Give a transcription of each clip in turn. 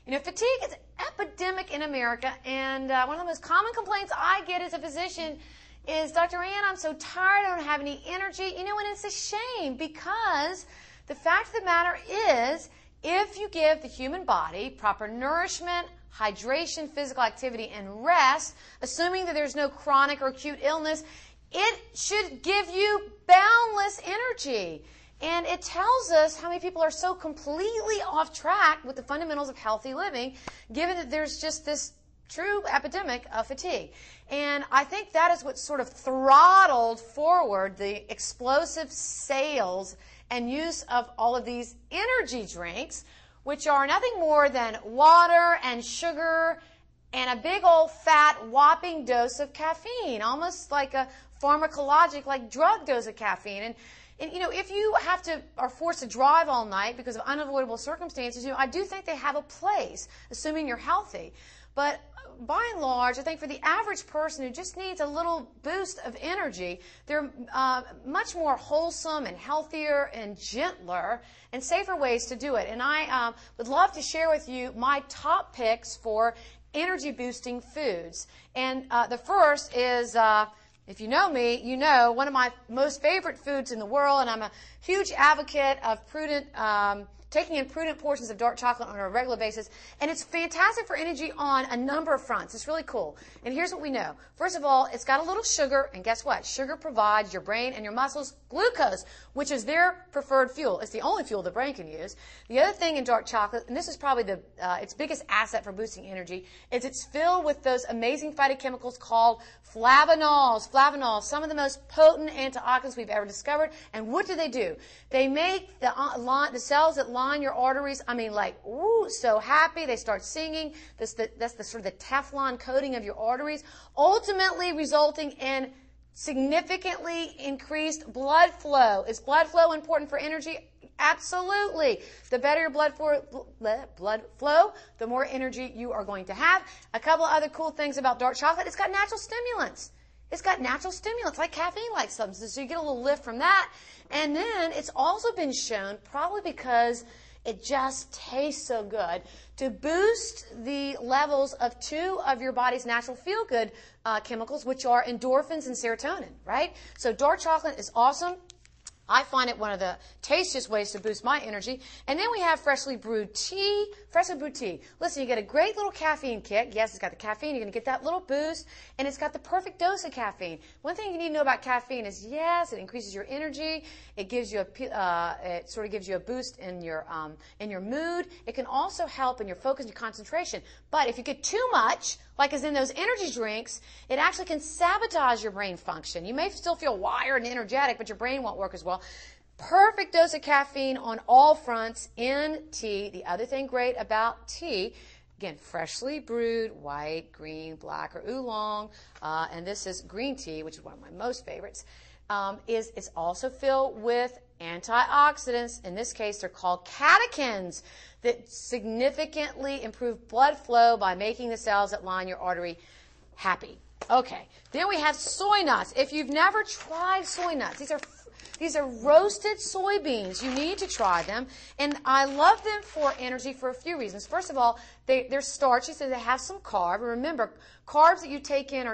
You know, fatigue is epidemic in America, and one of the most common complaints I get as a physician is, Dr. Ann, I'm so tired, I don't have any energy. You know, and it's a shame, because the fact of the matter is, if you give the human body proper nourishment, hydration, physical activity, and rest, assuming that there's no chronic or acute illness, it should give you boundless energy. And it tells us how many people are so completely off track with the fundamentals of healthy living, given that there's just this true epidemic of fatigue. And I think that is what sort of throttled forward the explosive sales and use of all of these energy drinks, which are nothing more than water and sugar and a big old fat whopping dose of caffeine, almost like a pharmacologic, like drug dose of caffeine. And you know, if you are forced to drive all night because of unavoidable circumstances, you know, I do think they have a place, assuming you're healthy. But by and large, I think for the average person who just needs a little boost of energy, there are much more wholesome and healthier and gentler and safer ways to do it. And I would love to share with you my top picks for energy boosting foods. And the first is, if you know me, you know one of my most favorite foods in the world, and I'm a huge advocate of taking in prudent portions of dark chocolate on a regular basis, and it's fantastic for energy on a number of fronts. It's really cool. And here's what we know. First of all, it's got a little sugar, and guess what? Sugar provides your brain and your muscles glucose, which is their preferred fuel. It's the only fuel the brain can use. The other thing in dark chocolate, and this is probably its biggest asset for boosting energy, is it's filled with those amazing phytochemicals called flavonols. Flavonols, some of the most potent antioxidants we've ever discovered. And what do? They make the cells that line your arteries, I mean, like, ooh, so happy. They start singing. That's the sort of the Teflon coating of your arteries, ultimately resulting in significantly increased blood flow. Is blood flow important for energy? Absolutely. The better your blood flow, the more energy you are going to have. A couple of other cool things about dark chocolate: it's got natural stimulants. It's got natural stimulants like caffeine-like substances, so you get a little lift from that. And then it's also been shown, probably because it just tastes so good, to boost the levels of two of your body's natural feel-good chemicals, which are endorphins and serotonin, right? So dark chocolate is awesome. I find it one of the tastiest ways to boost my energy. And then we have freshly brewed tea. Freshly brewed tea. Listen, you get a great little caffeine kick. Yes, it's got the caffeine. You're going to get that little boost. And it's got the perfect dose of caffeine. One thing you need to know about caffeine is, yes, it increases your energy. It gives you it sort of gives you a boost in your mood. It can also help in your focus and your concentration. But if you get too much, like is in those energy drinks, it actually can sabotage your brain function. You may still feel wired and energetic, but your brain won't work as well. Perfect dose of caffeine on all fronts in tea. The other thing great about tea, again, freshly brewed, white, green, black, or oolong, and this is green tea, which is one of my most favorites, is it's also filled with antioxidants. In this case, they're called catechins, that significantly improve blood flow by making the cells that line your artery happy. Okay, then we have soy nuts. If you've never tried soy nuts, these are roasted soybeans. You need to try them. And I love them for energy for a few reasons. First of all, they're starchy, so they have some carb. And remember, carbs that you take in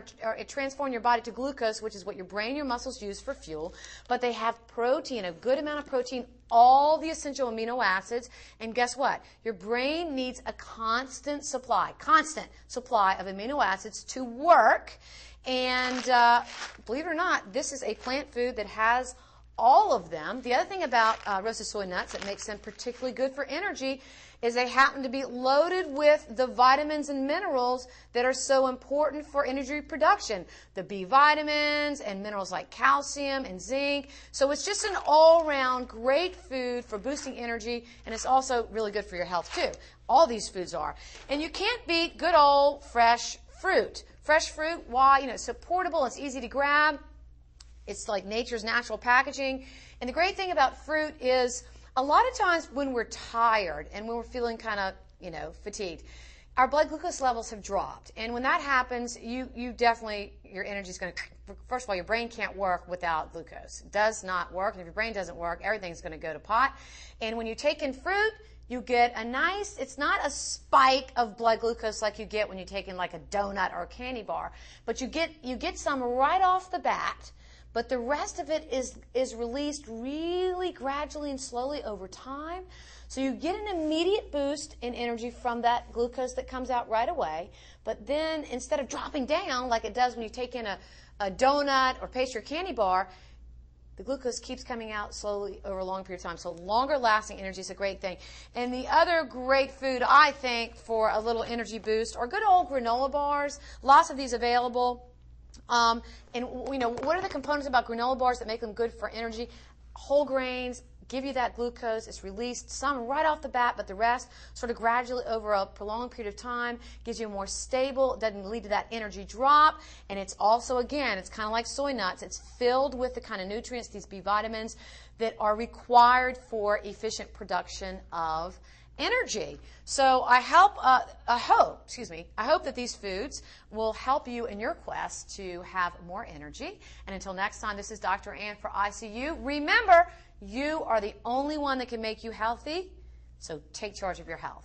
transform your body to glucose, which is what your brain and your muscles use for fuel. But they have protein, a good amount of protein, all the essential amino acids. And guess what? Your brain needs a constant supply of amino acids to work. And believe it or not, this is a plant food that has all of them. The other thing about roasted soy nuts that makes them particularly good for energy is they happen to be loaded with the vitamins and minerals that are so important for energy production. The B vitamins and minerals like calcium and zinc. So it's just an all-around great food for boosting energy, and it's also really good for your health too. All these foods are. And you can't beat good old fresh fruit. Fresh fruit, why? You know, it's so portable, it's easy to grab. It's like nature's natural packaging. And the great thing about fruit is a lot of times when we're tired and when we're feeling kind of, fatigued, our blood glucose levels have dropped. And when that happens, you definitely, your energy is going to, first of all, your brain can't work without glucose. It does not work. And if your brain doesn't work, everything's going to go to pot. And when you take in fruit, You get a nice, it's not a spike of blood glucose like you get when you take in like a donut or a candy bar, but you get some right off the bat, but the rest of it is released really gradually and slowly over time. So you get an immediate boost in energy from that glucose that comes out right away, but then instead of dropping down like it does when you take in a donut or pastry or candy bar, the glucose keeps coming out slowly over a long period of time. So longer lasting energy is a great thing. And the other great food, I think, for a little energy boost are good old granola bars. Lots of these available. And what are the components about granola bars that make them good for energy? Whole grains give you that glucose. It's released some right off the bat, but the rest sort of gradually over a prolonged period of time gives you a more stable, doesn't lead to that energy drop. And it's also, again, it's kind of like soy nuts. It's filled with the kind of nutrients, these B vitamins, that are required for efficient production of energy. So I hope that these foods will help you in your quest to have more energy. And until next time, this is Dr. Ann for ICU. Remember, you are the only one that can make you healthy, so take charge of your health.